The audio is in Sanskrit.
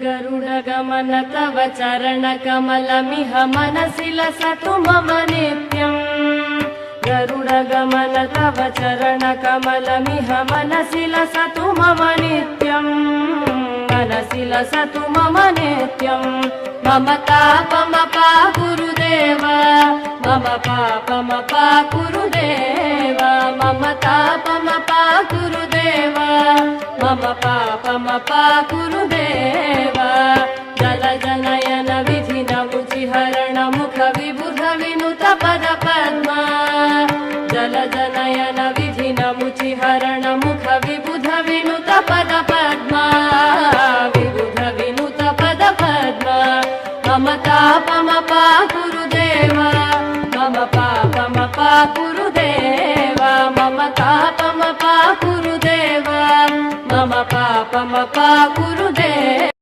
गरुडगमन तव चरणकमलमिह मनसि लसतु मम नित्यम् गरुडगमन तव चरणकमलमिह मनसि लसतु मम नित्यम् मनसि लसतु मम नित्यम् मम तापमपा गुरुदेव मम पापमपा गुरुदेव मम तापमपा गुरुदेव मम पापमपा गुरुदेव जलजनयन विधिन मुचिहरण मुख विबुध विनुत पद पद्मा जलजनयन विधिन मुचिहरण मुख विबुध विनुत पद पद्मा विबुध विनुत पद पद्मा मम तापमपा गुरुदेव मम पापमपा गुरुदेव मम तापमपा गुरुदेव मम पापमपा गुरुदेव